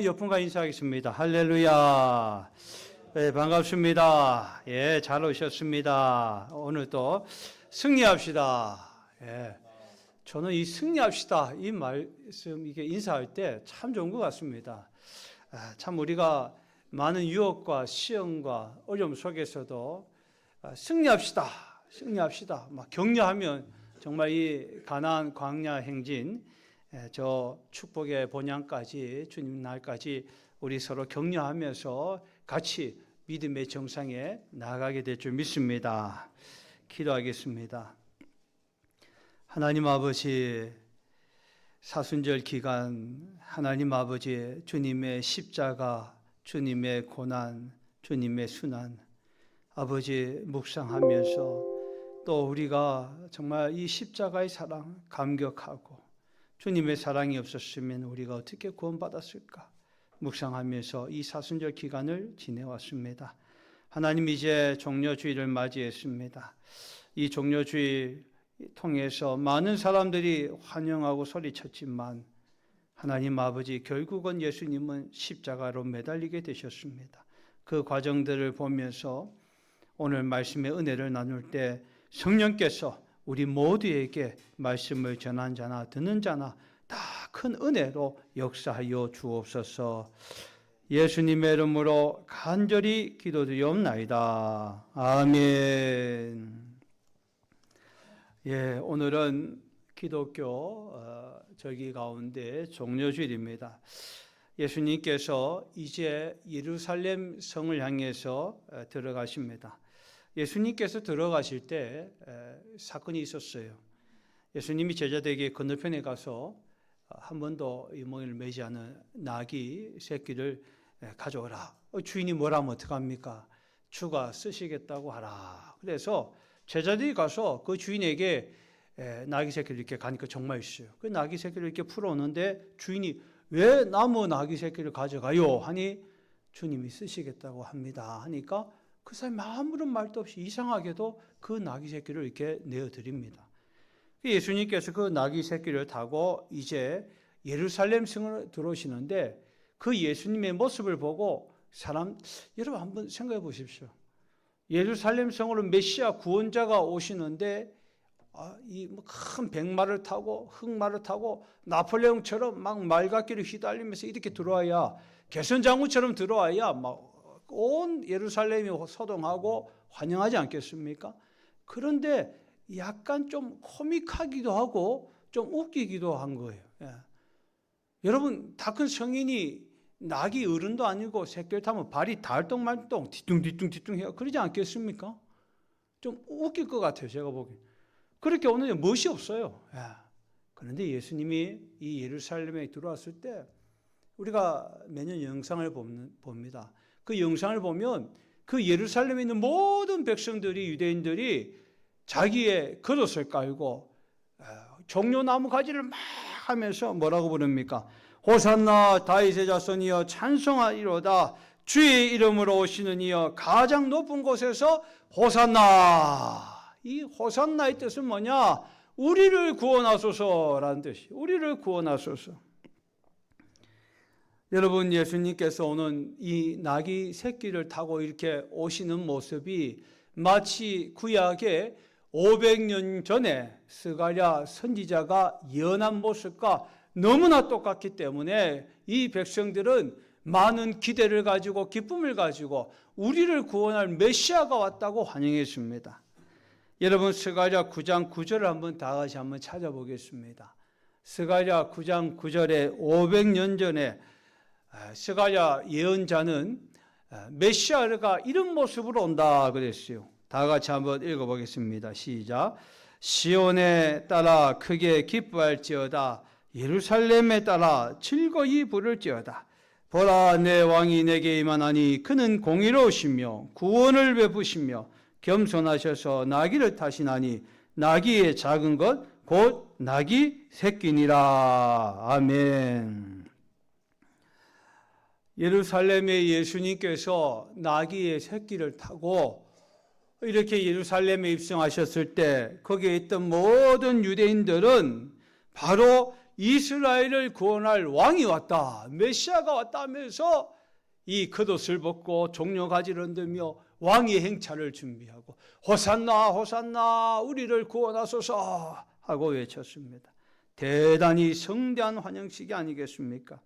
옆분과 인사하겠습니다. 할렐루야. 네, 반갑습니다. 예, 잘 오셨습니다. 오늘도 승리합시다. 예, 저는 이 승리합시다 이 말씀 이게 인사할 때 참 좋은 것 같습니다. 참 우리가 많은 유혹과 시험과 어려움 속에서도 승리합시다, 승리합시다 막 격려하면 정말 이 가나안 광야 행진 저 축복의 본향까지 주님 날까지 우리 서로 격려하면서 같이 믿음의 정상에 나아가게 될 줄 믿습니다. 기도하겠습니다. 하나님 아버지, 사순절 기간 하나님 아버지 주님의 십자가, 주님의 고난, 주님의 순환 아버지 묵상하면서 또 우리가 정말 이 십자가의 사랑 감격하고 주님의 사랑이 없었으면 우리가 어떻게 구원받았을까 묵상하면서 이 사순절 기간을 지내왔습니다. 하나님, 이제 종려주일을 맞이했습니다. 이 종려주일 통해서 많은 사람들이 환영하고 소리쳤지만 하나님 아버지, 결국은 예수님은 십자가로 매달리게 되셨습니다. 그 과정들을 보면서 오늘 말씀의 은혜를 나눌 때 성령께서 우리 모두에게 말씀을 전한 자나 듣는 자나 다 큰 은혜로 역사하여 주옵소서. 예수님의 이름으로 간절히 기도드리옵나이다. 아멘. 예, 오늘은 기독교 절기 가운데 종려주일입니다. 예수님께서 이제 예루살렘 성을 향해서 들어가십니다. 예수님께서 들어가실 때 사건이 있었어요. 예수님이 제자들에게 건너편에 가서 한 번도 멍에를 매지 않은 나귀 새끼를 가져오라. 주인이 뭐라면 어떡합니까? 주가 쓰시겠다고 하라. 그래서 제자들이 가서 그 주인에게 나귀 새끼를 이렇게 가니까 정말 있어요. 그 나귀 새끼를 이렇게 풀어오는데 주인이 왜 나무 나귀 새끼를 가져가요? 하니 주님이 쓰시겠다고 합니다. 하니까 그 사람이 아무런 말도 없이 이상하게도 그 나귀 새끼를 이렇게 내어드립니다. 예수님께서 그 나귀 새끼를 타고 이제 예루살렘 성을 들어오시는데 그 예수님의 모습을 보고 여러분 한번 생각해 보십시오. 예루살렘 성으로 메시아 구원자가 오시는데 이 큰 백마를 타고 흑마를 타고 나폴레옹처럼 막 말갓길을 휘달리면서 이렇게 들어와야, 개선장군처럼 들어와야 막 온 예루살렘이 소동하고 환영하지 않겠습니까? 그런데 약간 좀 코믹하기도 하고 좀 웃기기도 한 거예요. 예. 여러분, 다 큰 성인이 나귀 어른도 아니고 새끼를 타면 발이 달동말동 뒤뚱뒤뚱 해요. 그러지 않겠습니까? 좀 웃길 것 같아요, 제가 보기엔. 그렇게 오늘 멋이 없어요. 예. 그런데 예수님이 이 예루살렘에 들어왔을 때 우리가 매년 영상을 봅니다. 그 영상을 보면 그 예루살렘에 있는 모든 백성들이, 유대인들이 자기의 겉옷을 깔고 종려나무 가지를 막 하면서 뭐라고 부릅니까? 호산나 다윗의 자손이여 찬송하리로다. 주의 이름으로 오시는 이여 가장 높은 곳에서 호산나. 이 호산나의 뜻은 뭐냐? 우리를 구원하소서라는 뜻이. 우리를 구원하소서. 여러분, 예수님께서 오는 이 나귀 새끼를 타고 이렇게 오시는 모습이 마치 구약에 500년 전에 스가랴 선지자가 예언한 모습과 너무나 똑같기 때문에 이 백성들은 많은 기대를 가지고 기쁨을 가지고 우리를 구원할 메시아가 왔다고 환영했습니다. 여러분, 스가랴 9장 9절을 다 같이 한번 찾아보겠습니다. 스가랴 9장 9절에 500년 전에 스가랴 예언자는 메시아가 이런 모습으로 온다 그랬어요. 다 같이 한번 읽어보겠습니다. 시작. 시온에 따라 크게 기뻐할지어다. 예루살렘에 따라 즐거이 부를지어다. 보라, 내 왕이 내게 임하나니 그는 공의로우시며 구원을 베푸시며 겸손하셔서 나귀를 타시나니 나귀의 작은 것 곧 나귀 새끼니라. 아멘. 예루살렘에 예수님께서 나귀의 새끼를 타고 이렇게 예루살렘에 입성하셨을 때 거기에 있던 모든 유대인들은 바로 이스라엘을 구원할 왕이 왔다, 메시아가 왔다 하면서 이 겉옷을 벗고 종려 가지를 흔들며 왕의 행차를 준비하고 호산나 호산나 우리를 구원하소서 하고 외쳤습니다. 대단히 성대한 환영식이 아니겠습니까?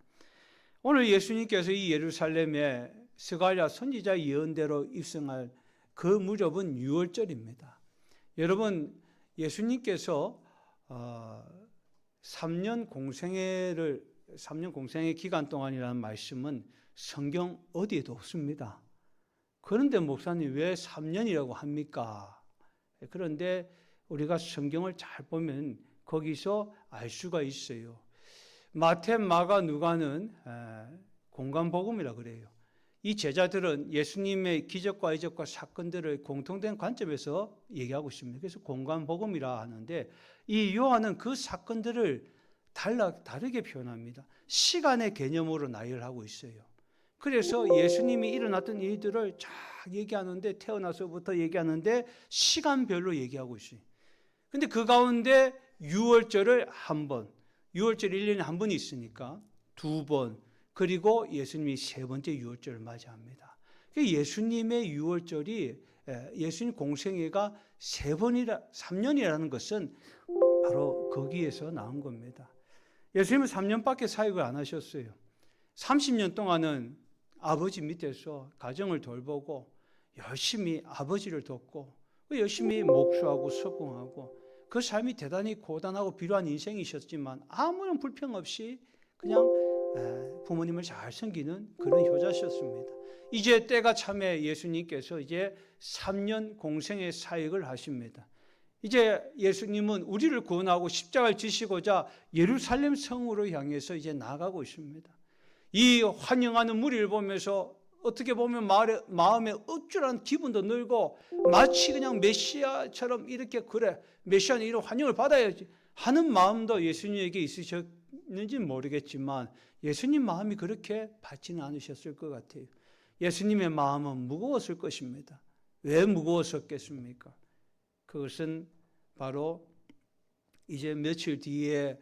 오늘 예수님께서 이 예루살렘에 스가랴 선지자 예언대로 입성할 그 무렵은 유월절입니다. 여러분, 예수님께서 3년 공생의 기간 동안이라는 말씀은 성경 어디에도 없습니다. 그런데 목사님 왜 3년이라고 합니까? 그런데 우리가 성경을 잘 보면 거기서 알 수가 있어요. 마태, 마가, 누가는 공간복음이라 그래요. 이 제자들은 예수님의 기적과 이적과 사건들을 공통된 관점에서 얘기하고 있습니다. 그래서 공간복음이라 하는데 이 요한은 그 사건들을 다르게 표현합니다. 시간의 개념으로 나열하고 있어요. 그래서 예수님이 일어났던 일들을 쫙 얘기하는데 태어나서부터 얘기하는데 시간별로 얘기하고 있어요. 근데 그 가운데 유월절을 한 번, 유월절 1년에 한 번이 있으니까 두 번, 그리고 예수님이 세 번째 유월절을 맞이합니다. 예수님의 유월절이 예수님 공생애가 3년이라는 것은 바로 거기에서 나온 겁니다. 예수님은 3년밖에 사역을 안 하셨어요. 30년 동안은 아버지 밑에서 가정을 돌보고 열심히 아버지를 돕고 열심히 목수하고 석공하고 그 삶이 대단히 고단하고 비루한 인생이셨지만 아무런 불평 없이 그냥 부모님을 잘 섬기는 그런 효자셨습니다. 이제 때가 참에 예수님께서 이제 3년 공생의 사역을 하십니다. 이제 예수님은 우리를 구원하고 십자가를 지시고자 예루살렘 성으로 향해서 이제 나아가고 있습니다. 이 환영하는 무리를 보면서 어떻게 보면 마음에 억울한 기분도 늘고 마치 그냥 메시아처럼 이렇게 그래 메시아는 이런 환영을 받아야지 하는 마음도 예수님에게 있으셨는지 모르겠지만 예수님 마음이 그렇게 받지는 않으셨을 것 같아요. 예수님의 마음은 무거웠을 것입니다. 왜 무거웠었겠습니까? 그것은 바로 이제 며칠 뒤에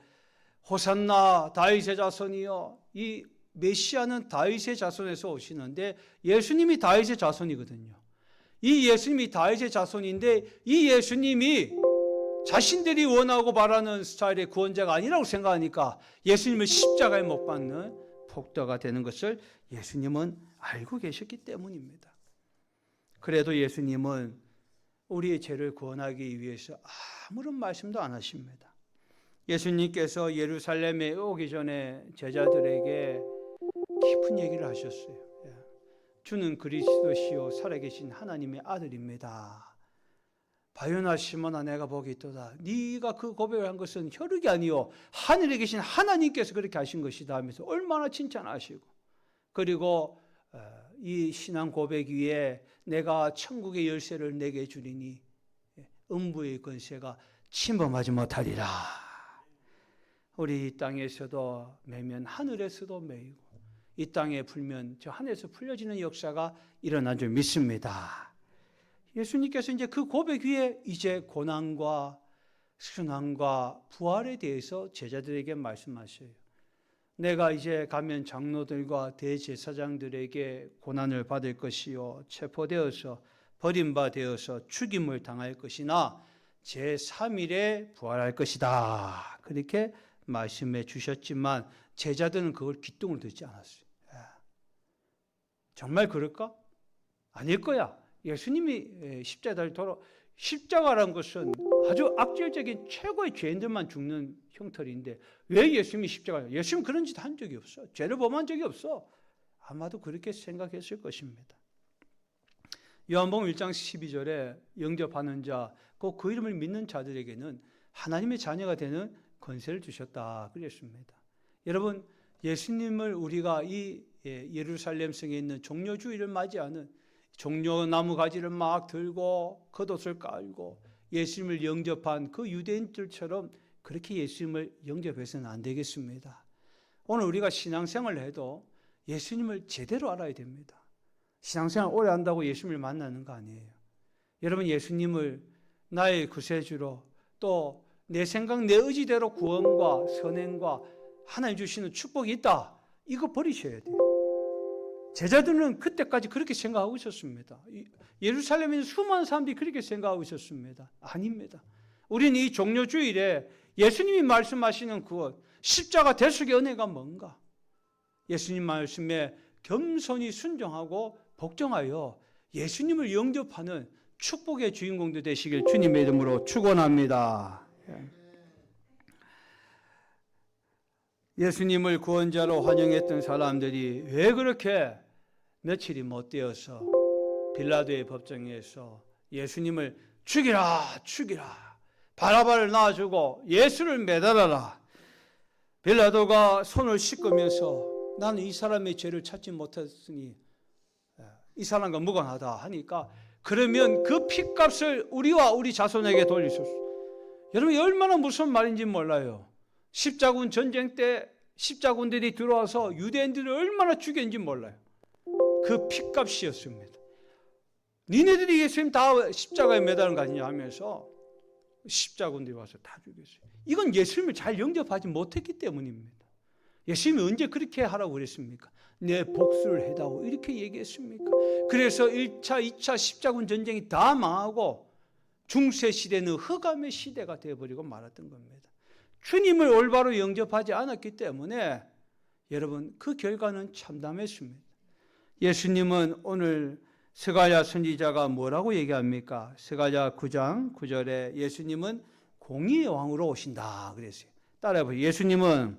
호산나 다윗의 자손이여, 이 메시아는 다윗의 자손에서 오시는데 예수님이 다윗의 자손이거든요. 이 예수님이 다윗의 자손인데 이 예수님이 자신들이 원하고 바라는 스타일의 구원자가 아니라고 생각하니까 예수님을 십자가에 못 박는 폭도가 되는 것을 예수님은 알고 계셨기 때문입니다. 그래도 예수님은 우리의 죄를 구원하기 위해서 아무런 말씀도 안 하십니다. 예수님께서 예루살렘에 오기 전에 제자들에게 깊은 얘기를 하셨어요. 주는 그리스도시요 살아계신 하나님의 아들입니다. 바요나 시몬아 내가 복이 있도다. 네가 그 고백을 한 것은 혈육이 아니요 하늘에 계신 하나님께서 그렇게 하신 것이다 하면서 얼마나 칭찬하시고, 그리고 이 신앙 고백 위에 내가 천국의 열쇠를 내게 주리니 음부의 권세가 침범하지 못하리라. 우리 이 땅에서도 매면 하늘에서도 매이고 이 땅에 풀면 저 하늘에서 풀려지는 역사가 일어난 줄 믿습니다. 예수님께서 이제 그 고백 위에 이제 고난과 순환과 부활에 대해서 제자들에게 말씀하셔요. 내가 이제 가면 장로들과 대제사장들에게 고난을 받을 것이요 체포되어서 버림받아서 죽임을 당할 것이나 제3일에 부활할 것이다. 그렇게 말씀해 주셨지만 제자들은 그걸 귀뚱을 듣지 않았어요. 정말 그럴까? 아닐 거야. 예수님이 십자가라는 것은 아주 악질적인 최고의 죄인들만 죽는 형틀인데 왜 예수님이 십자가예요? 예수님 그런 짓 한 적이 없어. 죄를 범한 적이 없어. 아마도 그렇게 생각했을 것입니다. 요한복음 1장 12절에 영접하는 자, 그 이름을 믿는 자들에게는 하나님의 자녀가 되는 권세를 주셨다 그랬습니다. 여러분, 예수님을 우리가 이 예루살렘 성에 있는 종려주일을 맞이하는 종려나무 가지를 막 들고 겉옷을 깔고 예수님을 영접한 그 유대인들처럼 그렇게 예수님을 영접해서는 안 되겠습니다. 오늘 우리가 신앙생활을 해도 예수님을 제대로 알아야 됩니다. 신앙생활 오래 한다고 예수님을 만나는 거 아니에요. 여러분, 예수님을 나의 구세주로 또 내 생각, 내 의지대로 구원과 선행과 하나님 주시는 축복이 있다. 이거 버리셔야 돼요. 제자들은 그때까지 그렇게 생각하고 있었습니다. 예루살렘에 있는 수많은 사람들이 그렇게 생각하고 있었습니다. 아닙니다. 우리는 이 종료주일에 예수님이 말씀하시는 그것, 십자가 대속의 은혜가 뭔가? 예수님 말씀에 겸손히 순종하고 복종하여 예수님을 영접하는 축복의 주인공도 되시길 주님의 이름으로 축원합니다. 예수님을 구원자로 환영했던 사람들이 왜 그렇게 며칠이 못 되어서 빌라도의 법정에서 예수님을 죽이라 죽이라, 바라바를 놔주고 예수를 매달아라. 빌라도가 손을 씻으면서 나는 이 사람의 죄를 찾지 못했으니 이 사람과 무관하다 하니까, 그러면 그 핏값을 우리와 우리 자손에게 돌리소서. 여러분, 얼마나 무슨 말인지 몰라요. 십자군 전쟁 때 십자군들이 들어와서 유대인들을 얼마나 죽였는지 몰라요. 그 핏값이었습니다. 니네들이 예수님 다 십자가에 매달은 거 아니냐 하면서 십자군들이 와서 다 죽였어요. 이건 예수님을 잘 영접하지 못했기 때문입니다. 예수님이 언제 그렇게 하라고 그랬습니까? 내 복수를 해다오 이렇게 얘기했습니까? 그래서 1차, 2차 십자군 전쟁이 다 망하고 중세 시대는 흑암의 시대가 되어버리고 말았던 겁니다. 주님을 올바로 영접하지 않았기 때문에 여러분, 그 결과는 참담했습니다. 예수님은 오늘 스가랴 선지자가 뭐라고 얘기합니까? 스가랴 9장 9절에 예수님은 공의의 왕으로 오신다 그랬어요. 따라해보세요. 예수님은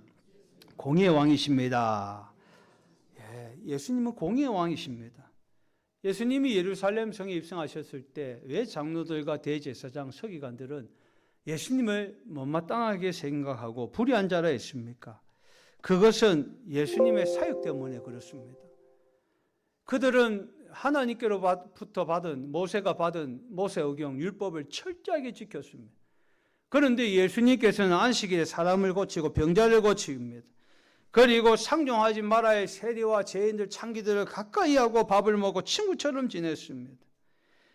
공의의 왕이십니다. 예수님은 공의의 왕이십니다. 예수님이 예루살렘 성에 입성하셨을 때 왜 장로들과 대제사장, 서기관들은 예수님을 못마땅하게 생각하고 불의한 자라 했습니까? 그것은 예수님의 사역 때문에 그렇습니다. 그들은 하나님께로부터 받은, 모세가 받은 모세의경 율법을 철저하게 지켰습니다. 그런데 예수님께서는 안식일에 사람을 고치고 병자를 고치십니다. 그리고 상종하지 말아야 세리와 죄인들, 창기들을 가까이 하고 밥을 먹고 친구처럼 지냈습니다.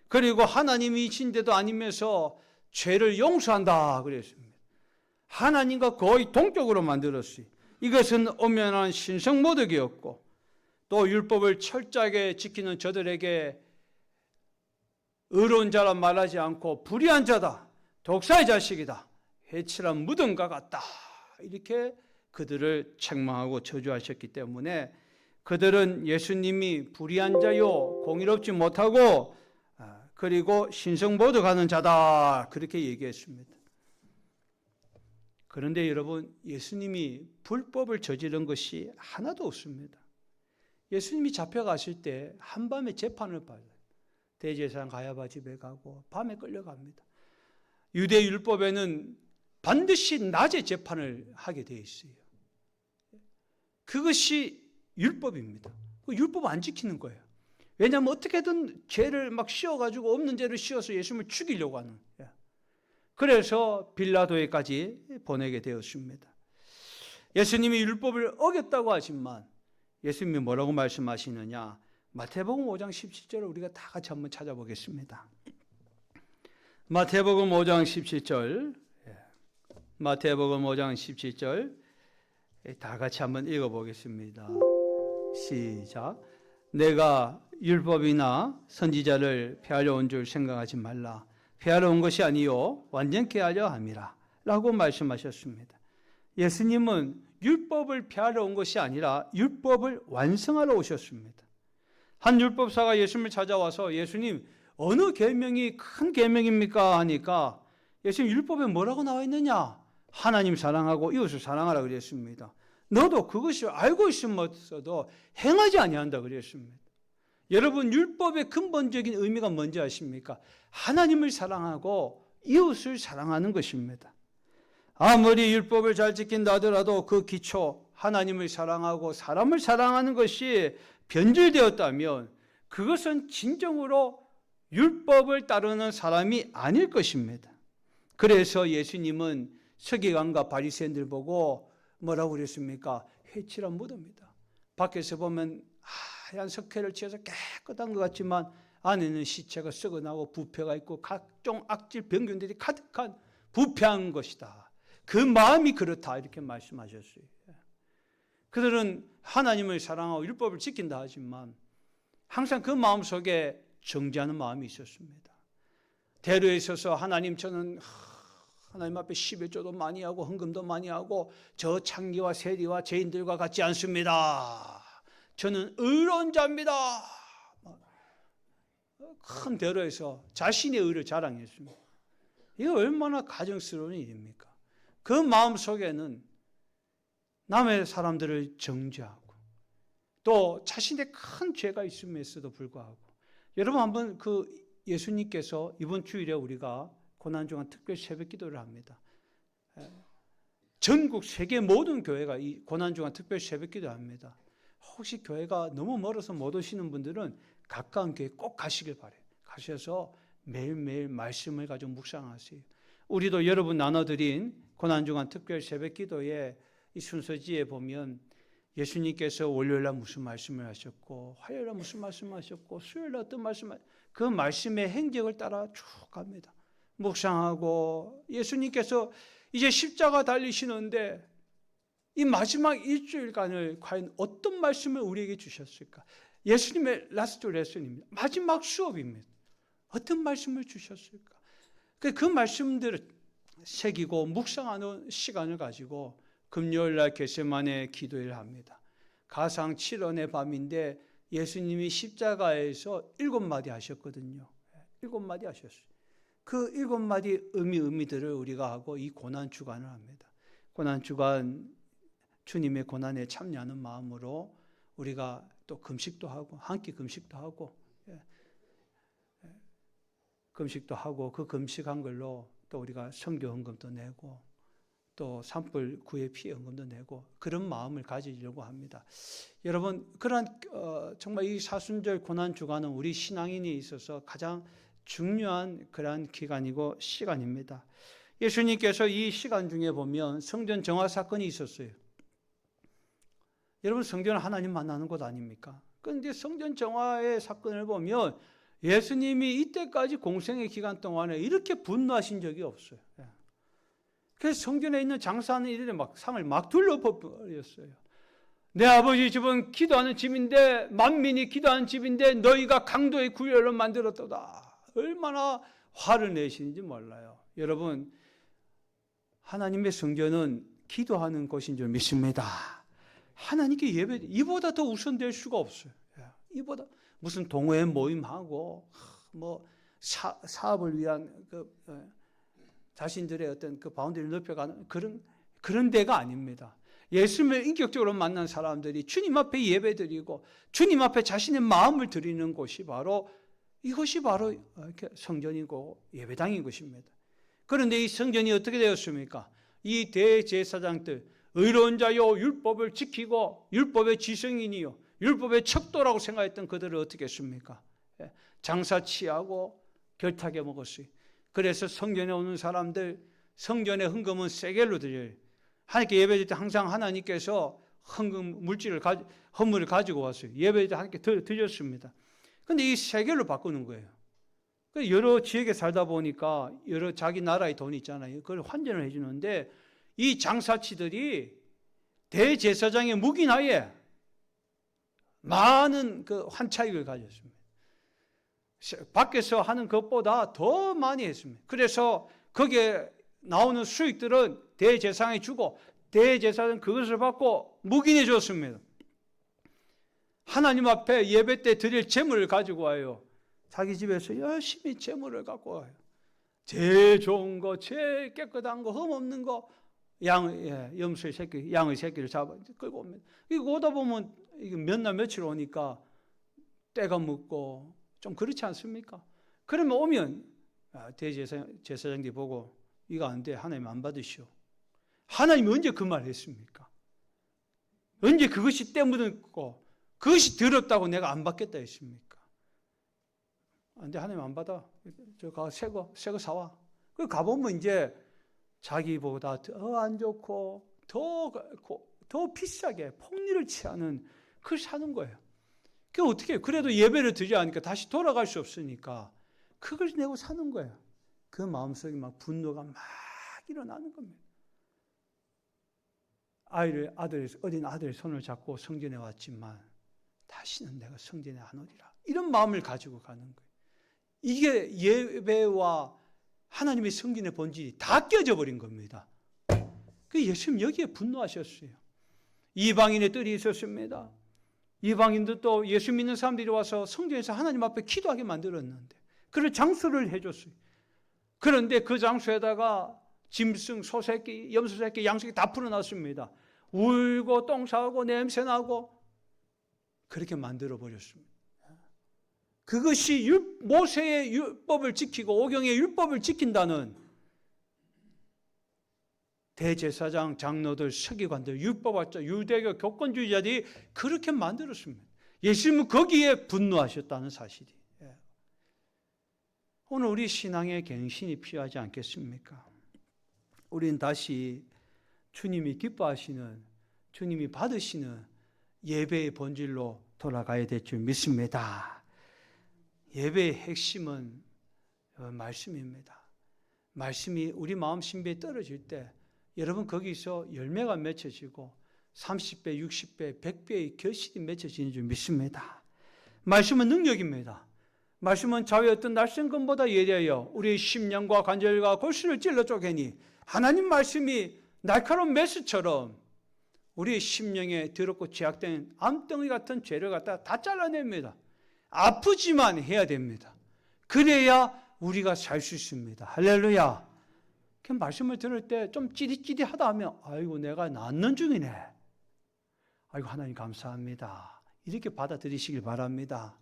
그리고 하나님이신데도 아니면서 죄를 용서한다 그랬습니다. 하나님과 거의 동격으로 만들었어요. 이것은 엄연한 신성모독이었고, 또 율법을 철저하게 지키는 저들에게 의로운 자라 말하지 않고 불의한 자다, 독사의 자식이다, 회칠한 무덤과 같다, 이렇게 그들을 책망하고 저주하셨기 때문에 그들은 예수님이 불의한 자요, 공의롭지 못하고 그리고 신성모독하는 자다 그렇게 얘기했습니다. 그런데 여러분, 예수님이 불법을 저지른 것이 하나도 없습니다. 예수님이 잡혀가실 때 한밤에 재판을 받아요. 대제사장 가야바 집에 가고 밤에 끌려갑니다. 유대 율법에는 반드시 낮에 재판을 하게 되어 있어요. 그것이 율법입니다. 그 율법 안 지키는 거예요. 왜냐하면 어떻게든 죄를 막 씌워가지고 없는 죄를 씌워서 예수님을 죽이려고 하는. 그래서 빌라도에까지 보내게 되었습니다. 예수님이 율법을 어겼다고 하지만 예수님이 뭐라고 말씀하시느냐? 마태복음 5장 17절을 우리가 다 같이 한번 찾아보겠습니다. 마태복음 5장 17절, 마태복음 5장 17절 다 같이 한번 읽어보겠습니다. 시작. 내가 율법이나 선지자를 폐하려 온 줄 생각하지 말라. 폐하러 온 것이 아니요 완전케 하려 함이라 라고 말씀하셨습니다. 예수님은 율법을 폐하러 온 것이 아니라 율법을 완성하러 오셨습니다. 한 율법사가 예수님을 찾아와서 예수님, 어느 계명이 큰 계명입니까? 하니까 예수님, 율법에 뭐라고 나와 있느냐? 하나님 사랑하고 이웃을 사랑하라 그랬습니다. 너도 그것이 알고 있으면서도 행하지 아니한다 그랬습니다. 여러분, 율법의 근본적인 의미가 뭔지 아십니까? 하나님을 사랑하고 이웃을 사랑하는 것입니다. 아무리 율법을 잘 지킨다 하더라도 그 기초, 하나님을 사랑하고 사람을 사랑하는 것이 변질되었다면 그것은 진정으로 율법을 따르는 사람이 아닐 것입니다. 그래서 예수님은 서기관과 바리새인들 보고 뭐라고 그랬습니까? 회칠한 무덤이다. 밖에서 보면 하얀 석회를 칠해서 깨끗한 것 같지만 안에는 시체가 썩어나고 부패가 있고 각종 악질 병균들이 가득한 부패한 것이다. 그 마음이 그렇다 이렇게 말씀하셨어요. 그들은 하나님을 사랑하고 율법을 지킨다 하지만 항상 그 마음속에 정죄하는 마음이 있었습니다. 대로에 있어서 하나님 저는 하나님 앞에 11조도 많이 하고 헌금도 많이 하고 저 창기와 세리와 죄인들과 같지 않습니다. 저는 의로운 자입니다. 큰 대로에서 자신의 의를 자랑했습니다. 이거 얼마나 가증스러운 일입니까? 그 마음속에는 남의 사람들을 정죄하고 또 자신의 큰 죄가 있음에도 불구하고 여러분 한번 예수님께서 이번 주일에 우리가 고난중간 특별 새벽 기도를 합니다. 전국 세계 모든 교회가 이 고난중간 특별 새벽 기도를 합니다. 혹시 교회가 너무 멀어서 못 오시는 분들은 가까운 교회 꼭 가시길 바라요. 가셔서 매일매일 말씀을 가지고 묵상하세요. 우리도 여러분 나눠드린 고난중간 특별 새벽 기도의 이 순서지에 보면 예수님께서 월요일날 무슨 말씀을 하셨고 화요일날 무슨 말씀을 하셨고 수요일날 어떤 말씀을 그 말씀의 행적을 따라 쭉 갑니다. 묵상하고 예수님께서 이제 십자가 달리시는데 이 마지막 일주일간을 과연 어떤 말씀을 우리에게 주셨을까? 예수님의 라스트 레슨입니다. 마지막 수업입니다. 어떤 말씀을 주셨을까? 그 말씀들을 새기고 묵상하는 시간을 가지고 금요일날 겟세마네 기도회를 합니다. 가상 7원의 밤인데 예수님이 십자가에서 7마디 하셨거든요. 7마디 하셨어요. 그 7마디 의미들을 우리가 하고 이 고난주간을 합니다. 고난주간 주님의 고난에 참여하는 마음으로 우리가 또 금식도 하고 한 끼 금식도 하고 금식도 하고 그 금식한 걸로 또 우리가 선교 헌금도 내고 또 산불 구애 피해 헌금도 내고 그런 마음을 가지려고 합니다. 여러분 그런 정말 이 사순절 고난 주간은 우리 신앙인이 있어서 가장 중요한 그러한 기간이고 시간입니다. 예수님께서 이 시간 중에 보면 성전 정화 사건이 있었어요. 여러분 성전은 하나님 만나는 곳 아닙니까? 그런데 성전 정화의 사건을 보면 예수님이 이때까지 공생의 기간 동안에 이렇게 분노하신 적이 없어요. 그래서 성전에 있는 장사하는 이들의 상을 막 둘러버렸어요. 내 아버지 집은 기도하는 집인데 만민이 기도하는 집인데 너희가 강도의 구별로 만들었도다. 얼마나 화를 내시는지 몰라요. 여러분 하나님의 성전은 기도하는 곳인 줄 믿습니다. 하나님께 예배 이보다 더 우선될 수가 없어요. 이보다 무슨 동호회 모임하고 뭐 사업을 위한 자신들의 어떤 그 바운더리를 높여가는 그런 데가 아닙니다. 예수님을 인격적으로 만난 사람들이 주님 앞에 예배드리고 주님 앞에 자신의 마음을 드리는 곳이 바로 이것이 바로 이렇게 성전이고 예배당인 것입니다. 그런데 이 성전이 어떻게 되었습니까? 이 대제사장들 의로운 자요 율법을 지키고 율법의 지성인이요 율법의 척도라고 생각했던 그들을 어떻게 했습니까? 장사 취하고 결탁에 먹었어요. 그래서 성전에 오는 사람들 성전의 헌금은 세겔로 드려요. 하나님께 예배드릴 때 항상 하나님께서 헌금 물질을 헌물을 가지고 왔어요. 예배드릴 때 하나님께 드렸습니다. 그런데 이 세겔로 바꾸는 거예요. 여러 지역에 살다 보니까 여러 자기 나라의 돈이 있잖아요. 그걸 환전을 해주는데 이 장사치들이 대제사장의 묵인하에 많은 그 환차익을 가졌습니다. 밖에서 하는 것보다 더 많이 했습니다. 그래서 거기에 나오는 수익들은 대제사장에 주고 대제사장은 그것을 받고 묵인해 줬습니다. 하나님 앞에 예배 때 드릴 제물을 가지고 와요. 자기 집에서 열심히 제물을 갖고 와요. 제일 좋은 거, 제일 깨끗한 거, 흠 없는 거, 염소의 새끼, 양의 새끼를 잡아 끌고 옵니다. 이거 오다 보면 몇 날 며칠 오니까 때가 묻고 좀 그렇지 않습니까? 그러면 오면 대제사장들이 보고 이거 안 돼. 하나님 안 받으시오. 하나님이 언제 그 말 했습니까? 언제 그것이 때 묻었고 그것이 더럽다고 내가 안 받겠다 했습니까? 안 돼. 하나님 안 받아. 저 가 새 거 사와. 그 가보면 이제 자기보다 더 안 좋고 더 비싸게 폭리를 취하는 그걸 사는 거예요. 그 어떻게 해요? 그래도 예배를 드리지 않으니까 다시 돌아갈 수 없으니까 그걸 내고 사는 거예요. 그 마음속에 막 분노가 막 일어나는 겁니다. 어린 아들의 손을 잡고 성전에 왔지만 다시는 내가 성전에 안 오리라. 이런 마음을 가지고 가는 거예요. 이게 예배와 하나님의 성전의 본질이 다 깨져 버린 겁니다. 그 예수님 여기에 분노하셨어요. 이방인의 뜰이 있었습니다. 이방인도 또 예수 믿는 사람들이 와서 성전에서 하나님 앞에 기도하게 만들었는데 그런 장소를 해줬어요. 그런데 그 장소에다가 짐승, 소새끼, 염소새끼, 양새끼 다 풀어놨습니다. 울고 똥 싸고 냄새나고 그렇게 만들어버렸습니다. 그것이 모세의 율법을 지키고 오경의 율법을 지킨다는 대제사장, 장로들, 서기관들, 율법학자, 유대교 교권주의자들이 그렇게 만들었습니다. 예수님은 거기에 분노하셨다는 사실이. 오늘 우리 신앙의 갱신이 필요하지 않겠습니까? 우리는 다시 주님이 기뻐하시는, 주님이 받으시는 예배의 본질로 돌아가야 될 줄 믿습니다. 예배의 핵심은 말씀입니다. 말씀이 우리 마음 심배에 떨어질 때 여러분 거기서 열매가 맺혀지고 30배, 60배, 100배의 결실이 맺혀지는 줄 믿습니다. 말씀은 능력입니다. 말씀은 자외 어떤 낯선 것보다 예리하여 우리의 심령과 관절과 골수를 찔러 쪼개니 하나님 말씀이 날카로운 메스처럼 우리의 심령에 더럽고 죄악된 암덩이 같은 죄를 갖다 다 잘라냅니다. 아프지만 해야 됩니다. 그래야 우리가 살 수 있습니다. 할렐루야. 그 말씀을 들을 때 좀 찌릿찌릿하다 하면 아이고 내가 낫는 중이네. 아이고 하나님 감사합니다. 이렇게 받아들이시길 바랍니다.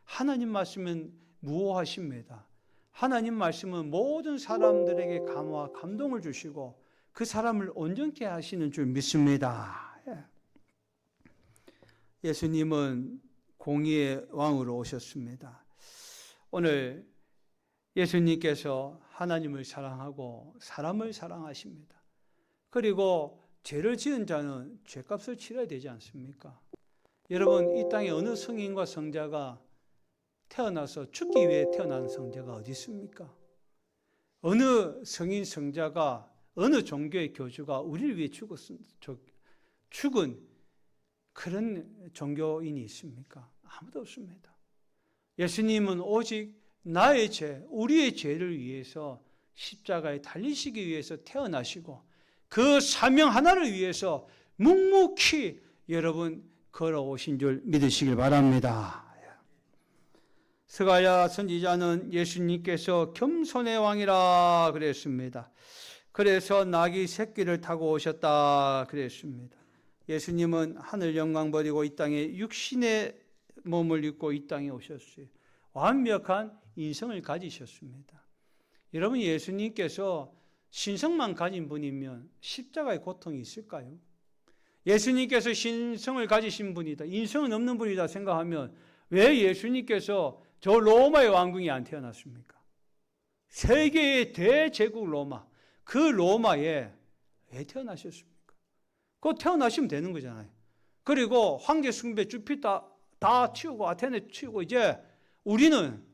하나님 말씀은 무오하십니다. 하나님 말씀은 모든 사람들에게 감화, 감동을 주시고 그 사람을 온전케 하시는 줄 믿습니다. 예수님은 공의의 왕으로 오셨습니다. 오늘 예수님께서 하나님을 사랑하고 사람을 사랑하십니다. 그리고 죄를 지은 자는 죄값을 치러야 되지 않습니까? 여러분 이 땅에 어느 성인과 성자가 태어나서 죽기 위해 태어난 성자가 어디 있습니까? 어느 성인 성자가 어느 종교의 교주가 우리를 위해 죽은 그런 종교인이 있습니까? 아무도 없습니다. 예수님은 오직 나의 죄, 우리의 죄를 위해서 십자가에 달리시기 위해서 태어나시고 그 사명 하나를 위해서 묵묵히 여러분 걸어오신 줄 믿으시길 바랍니다. 스가랴 선지자는 예수님께서 겸손의 왕이라 그랬습니다. 그래서 나귀 새끼를 타고 오셨다 그랬습니다. 예수님은 하늘 영광 버리고 이 땅에 육신의 몸을 입고 이 땅에 오셨어요. 완벽한 인성을 가지셨습니다. 여러분 예수님께서 신성만 가진 분이면 십자가의 고통이 있을까요? 예수님께서 신성을 가지신 분이다, 인성은 없는 분이다 생각하면 왜 예수님께서 저 로마의 왕궁에 안 태어났습니까? 세계의 대제국 로마, 그 로마에 왜 태어나셨습니까? 곧 태어나시면 되는 거잖아요. 그리고 황제 숭배 주피터 다 치우고 아테네 치우고 이제 우리는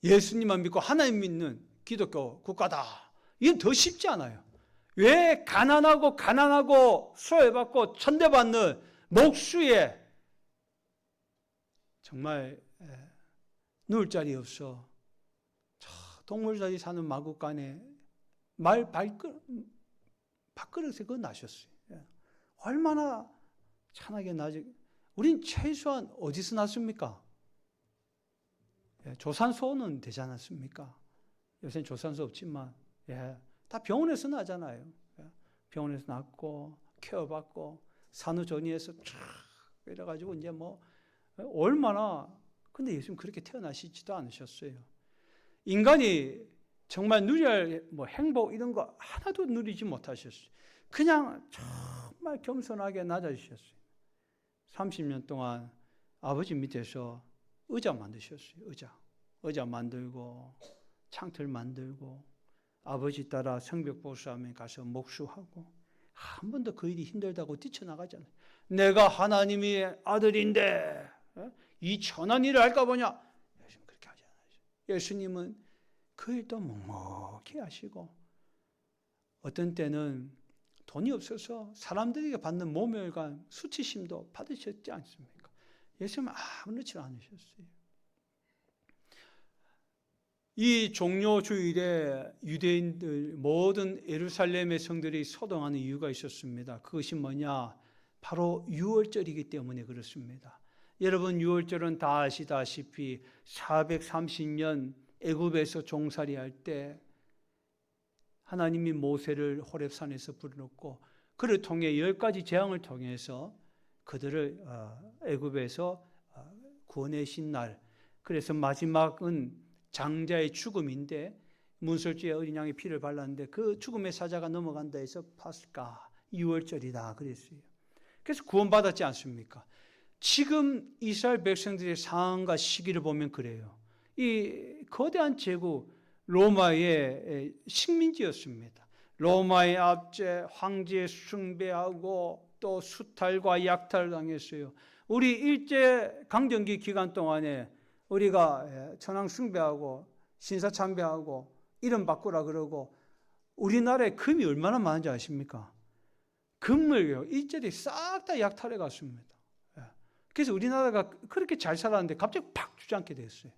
예수님만 믿고 하나님 믿는 기독교 국가다. 이건 더 쉽지 않아요. 왜 가난하고 수혜받고 천대받는 목수에 정말 누울 자리 없어 동물들이 사는 마구간에 밥그릇에 그거 나셨어요. 얼마나 찬하게 나지. 우린 최소한 어디서 났습니까? 조산소는 되지 않았습니까? 요새는 조산소 없지만 다 병원에서 나잖아요. 병원에서 낳고 케어받고 산후조리에서 쫙 이래가지고 이제 뭐 얼마나. 근데 예수님 그렇게 태어나시지도 않으셨어요. 인간이 정말 누려야 할 뭐 행복 이런 거 하나도 누리지 못하셨어요. 그냥 정말 겸손하게 낮아지셨어요. 30년 동안 아버지 밑에서 의자 만드셨어요. 의자 만들고 창틀 만들고 아버지 따라 성벽보수하면 가서 목수하고 한 번도 그 일이 힘들다고 뛰쳐나가잖아요. 내가 하나님의 아들인데 이 천한 일을 할까 보냐. 예수님 그렇게 하지 않아요. 예수님은 그 일도 묵묵히 하시고, 어떤 때는 돈이 없어서 사람들에게 받는 모멸감, 수치심도 받으셨지 않습니까? 예수님은 아무렇지 않으셨어요. 이 종료 주일에 유대인들 모든 예루살렘의 성들이 소동하는 이유가 있었습니다. 그것이 뭐냐? 바로 유월절이기 때문에 그렇습니다. 여러분, 유월절은 다 아시다시피 430년 애굽에서 종살이할 때 하나님이 모세를 호렙산에서 불러놓고 그를 통해 10가지 재앙을 통해서 그들을 애굽에서 구원하신 날, 그래서 마지막은 장자의 죽음인데 문설주에 어린 양의 피를 발랐는데 그 죽음의 사자가 넘어간다 해서 파스카, 6월절이다 그랬어요. 그래서 구원받았지 않습니까? 지금 이스라엘 백성들의 상황과 시기를 보면 그래요. 이 거대한 제국 로마의 식민지였습니다. 로마의 압제, 황제의 숭배하고 또 수탈과 약탈을 당했어요. 우리 일제 강점기 기간 동안에 우리가 천황 숭배하고 신사 참배하고 이름 바꾸라 그러고 우리나라에 금이 얼마나 많은지 아십니까? 금을 일제히 싹 다 약탈해 갔습니다. 그래서 우리나라가 그렇게 잘 살았는데 갑자기 팍 주저앉게 됐어요.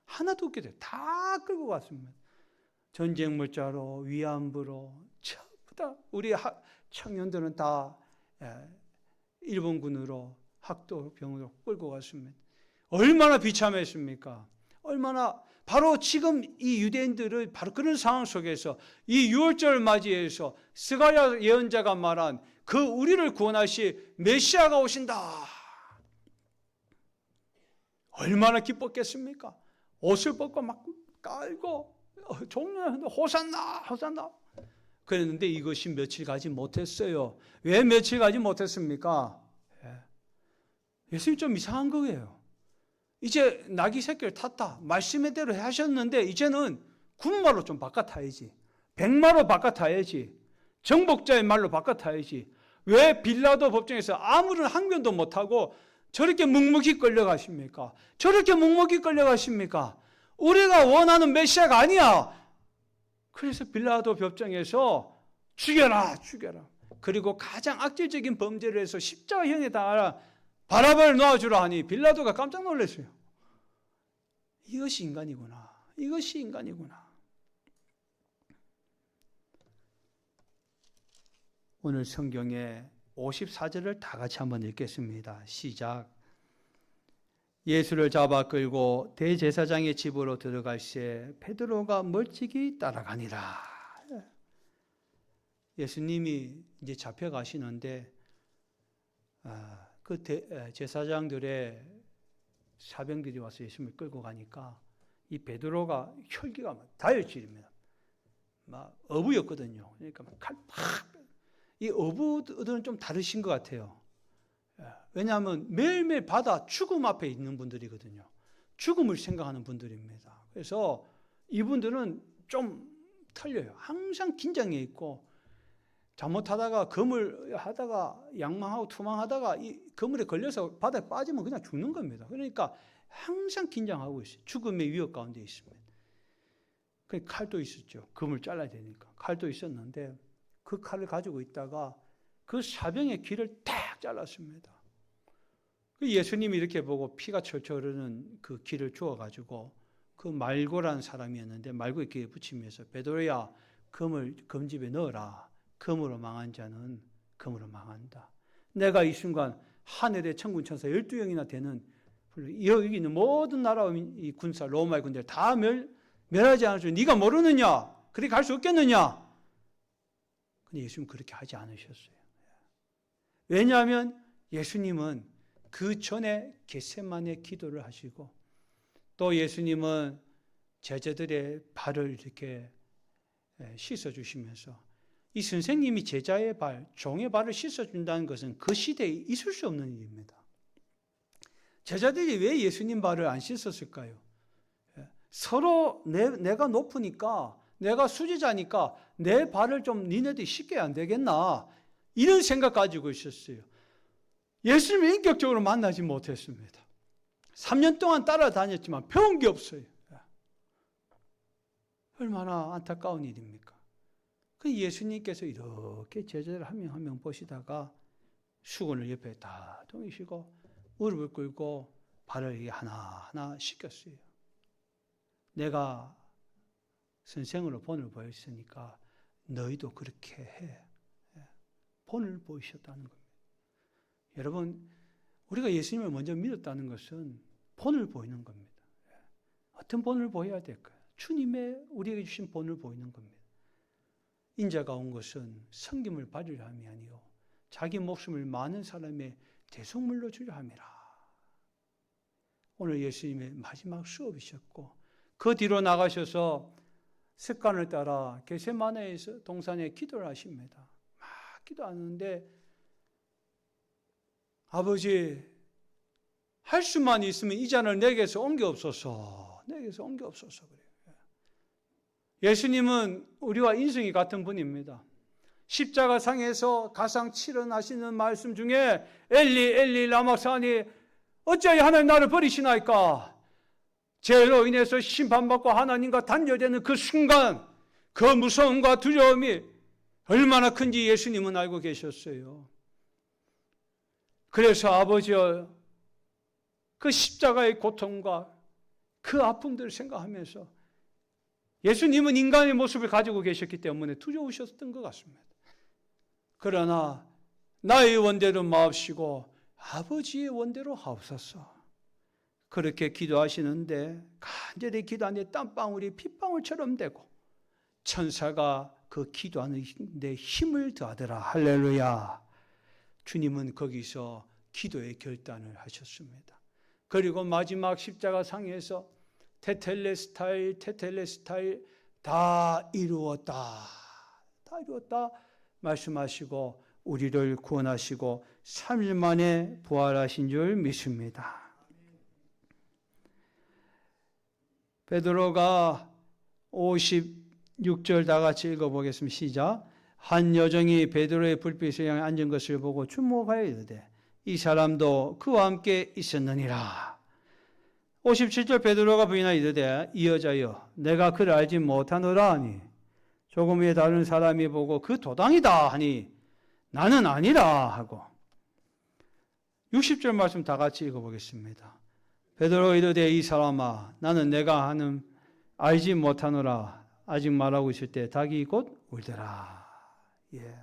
하나도 없게 돼요. 다 끌고 갔습니다. 전쟁 물자로, 위안부로, 전부 다 우리 청년들은 다 일본군으로 학도병으로 끌고 갔습니다. 얼마나 비참했습니까? 얼마나 바로 지금 이 유대인들을 바로 그런 상황 속에서 이 유월절을 맞이해서 스가랴 예언자가 말한 그 우리를 구원하실 메시아가 오신다. 얼마나 기뻤겠습니까? 옷을 벗고 막 깔고 종려하는데 호산나 호산나 그랬는데 이것이 며칠 가지 못했어요. 왜 며칠 가지 못했습니까? 예수님 좀 이상한 거예요. 이제 나귀 새끼를 탔다. 말씀의 대로 하셨는데 이제는 군마로 좀 바꿔 타야지. 백마로 바꿔 타야지. 정복자의 말로 바꿔 타야지. 왜 빌라도 법정에서 아무런 항변도 못하고 저렇게 묵묵히 끌려가십니까? 저렇게 묵묵히 끌려가십니까? 우리가 원하는 메시아가 아니야. 그래서 빌라도 법정에서 죽여라, 죽여라. 그리고 가장 악질적인 범죄를 해서 십자가형에 달아 바라바를 놓아주라 하니 빌라도가 깜짝 놀랐어요. 이것이 인간이구나. 이것이 인간이구나. 오늘 성경에 54절을 다 같이 한번 읽겠습니다. 시작. 예수를 잡아 끌고 대제사장의 집으로 들어갈 새 베드로가 멀찍이 따라가니라. 예수님이 이제 잡혀가시는데 그 제사장들의 사병들이 와서 예수님을 끌고 가니까 이 베드로가 혈기가 막 다혈질입니다. 막 어부였거든요. 그러니까 칼 팍. 이 어부들은 좀 다르신 것 같아요. 왜냐하면 매일매일 바다 죽음 앞에 있는 분들이거든요. 죽음을 생각하는 분들입니다. 그래서 이분들은 좀 틀려요. 항상 긴장해 있고 잘못하다가 그물 하다가 양망하고 투망하다가 이 그물에 걸려서 바다에 빠지면 그냥 죽는 겁니다. 그러니까 항상 긴장하고 있어요. 죽음의 위협 가운데 있습니다. 그 칼도 있었죠. 그물 잘라야 되니까 칼도 있었는데 그 칼을 가지고 있다가 그 사병의 귀를 딱 잘랐습니다. 예수님이 이렇게 보고 피가 철철 흐르는 그 귀를 주워가지고 그 말고라는 사람이었는데 말고의 귀에 붙이면서 베드로야 금을 금집에 넣어라. 금으로 망한 자는 금으로 망한다. 내가 이 순간 하늘의 천군 천사 12영이나 되는 여기 있는 모든 나라와 이 군사 로마의 군대를 다 멸하지 않을 줄 네가 모르느냐? 그렇게 갈 수 없겠느냐? 근데 예수님은 그렇게 하지 않으셨어요. 왜냐하면 예수님은 그 전에 겟세마네 기도를 하시고 또 예수님은 제자들의 발을 이렇게 씻어주시면서 이 선생님이 제자의 발, 종의 발을 씻어준다는 것은 그 시대에 있을 수 없는 일입니다. 제자들이 왜 예수님 발을 안 씻었을까요? 서로 내가 높으니까 내가 수지자니까 내 발을 좀 니네들이 씻게 안 되겠나 이런 생각 가지고 있었어요. 예수님을 인격적으로 만나지 못했습니다. 3년 동안 따라다녔지만 배운 게 없어요. 얼마나 안타까운 일입니까? 그 예수님께서 이렇게 제자들 한 명 한 명 보시다가 수건을 옆에 다 동이시고 무릎을 꿇고 발을 하나하나 씻겼어요. 내가 선생으로 본을 보였으니까 너희도 그렇게 해. 본을 보이셨다는 겁니다. 여러분, 우리가 예수님을 먼저 믿었다는 것은 본을 보이는 겁니다. 어떤 본을 보여야 될까요? 주님의 우리에게 주신 본을 보이는 겁니다. 인자가 온 것은 섬김을 받으려 함이 아니요 자기 목숨을 많은 사람의 대속물로 주려 함이라. 오늘 예수님의 마지막 수업이셨고 그 뒤로 나가셔서 습관을 따라 겟세마네에서 동산에 기도를 하십니다. 막 기도하는데 아버지 할 수만 있으면 이 잔을 내게서 옮겨옵소서. 내게서 옮겨옵소서 그래요. 예수님은 우리와 인성이 같은 분입니다. 십자가 상에서 가상 7원 하시는 말씀 중에 엘리 엘리 라마사니 어찌하여 하나님 나를 버리시나이까? 죄로 인해서 심판받고 하나님과 단절되는 그 순간 그 무서움과 두려움이 얼마나 큰지 예수님은 알고 계셨어요. 그래서 아버지여 그 십자가의 고통과 그 아픔들을 생각하면서 예수님은 인간의 모습을 가지고 계셨기 때문에 두려우셨던 것 같습니다. 그러나 나의 원대로 마옵시고 아버지의 원대로 하옵소서. 그렇게 기도하시는데 간절히 기도하는데 땀방울이 핏방울처럼 되고 천사가 그 기도하는 데 힘을 더하더라. 할렐루야. 주님은 거기서 기도의 결단을 하셨습니다. 그리고 마지막 십자가 상에서 테텔레스타일 다 이루었다. 다 이루었다 말씀하시고 우리를 구원하시고 3일 만에 부활하신 줄 믿습니다. 베드로가 56절 다 같이 읽어보겠습니다. 시작. 한 여종이 베드로의 불빛을 향해 앉은 것을 보고 주목하여 이르되 이 사람도 그와 함께 있었느니라. 57절 베드로가 부인하여 이르되 이 여자여 내가 그를 알지 못하노라 하니 조금 후에 다른 사람이 보고 그 도당이다 하니 나는 아니라 하고 60절 말씀 다 같이 읽어보겠습니다. 베드로가 이르되 이 사람아 나는 내가 하는 알지 못하노라 아직 말하고 있을 때 닭이 곧 울더라. 예.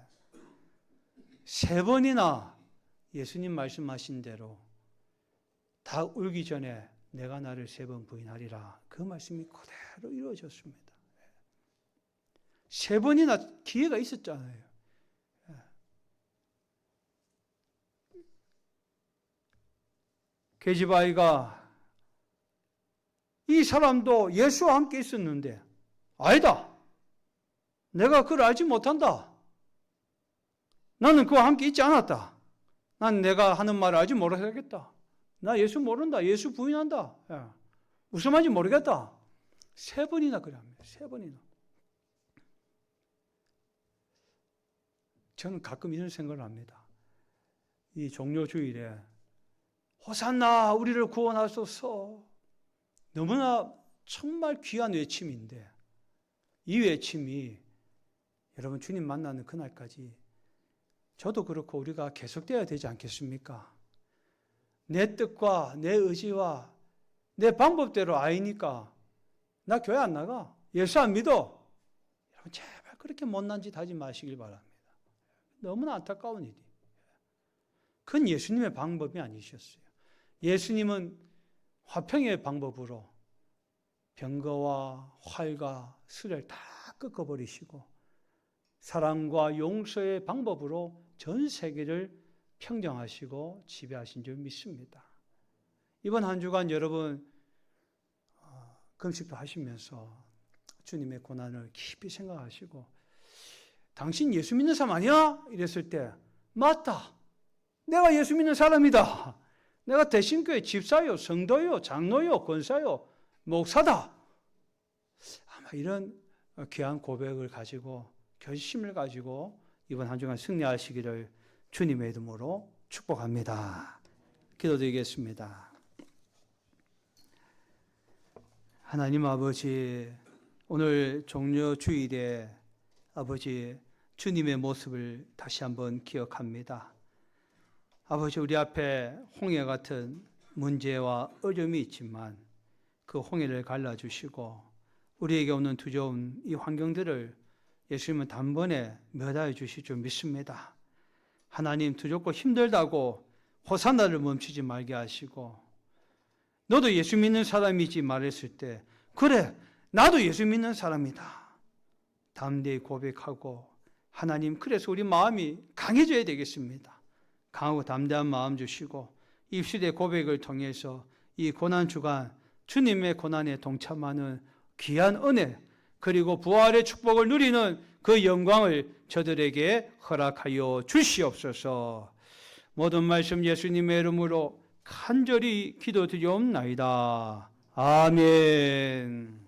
3번이나 예수님 말씀하신 대로 닭 울기 전에 내가 나를 3번 부인하리라. 그 말씀이 그대로 이루어졌습니다. 3번이나 기회가 있었잖아요. 계집아이가 이 사람도 예수와 함께 있었는데 아니다. 내가 그를 알지 못한다. 나는 그와 함께 있지 않았다. 난 내가 하는 말을 알지 못하겠다. 나 예수 모른다. 예수 부인한다. 무슨 말인지 모르겠다. 3번이나 그래 합니다. 3번이나. 저는 가끔 이런 생각을 합니다. 이 종료주일에 호산나 우리를 구원하소서. 너무나 정말 귀한 외침인데 이 외침이 여러분 주님 만나는 그날까지 저도 그렇고 우리가 계속되어야 되지 않겠습니까? 내 뜻과 내 의지와 내 방법대로 아이니까 나 교회 안 나가. 예수 안 믿어. 여러분 제발 그렇게 못난 짓 하지 마시길 바랍니다. 너무나 안타까운 일이. 그건 예수님의 방법이 아니셨어요. 예수님은 화평의 방법으로 병거와 활과 술을 다 꺾어버리시고 사랑과 용서의 방법으로 전 세계를 평정하시고 지배하신 줄 믿습니다. 이번 한 주간 여러분 금식도 하시면서 주님의 고난을 깊이 생각하시고 당신 예수 믿는 사람 아니야? 이랬을 때 맞다. 내가 예수 믿는 사람이다. 내가 대신교회 집사요, 성도요, 장로요, 권사요, 목사다. 아마 이런 귀한 고백을 가지고 결심을 가지고 이번 한 주간 승리하시기를 주님의 이름으로 축복합니다. 기도드리겠습니다. 하나님 아버지, 오늘 종려 주일에 아버지 주님의 모습을 다시 한번 기억합니다. 아버지, 우리 앞에 홍해 같은 문제와 어려움이 있지만 그 홍해를 갈라주시고 우리에게 오는 두려운 이 환경들을 예수님은 단번에 멸하여 주실 줄 믿습니다. 하나님, 두렵고 힘들다고 호산나를 멈추지 말게 하시고, 너도 예수 믿는 사람이지 말했을 때, 그래, 나도 예수 믿는 사람이다 담대히 고백하고, 하나님, 그래서 우리 마음이 강해져야 되겠습니다. 강하고 담대한 마음 주시고 입술의 고백을 통해서 이 고난주간 주님의 고난에 동참하는 귀한 은혜, 그리고 부활의 축복을 누리는 그 영광을 저들에게 허락하여 주시옵소서. 모든 말씀 예수님의 이름으로 간절히 기도드리옵나이다. 아멘.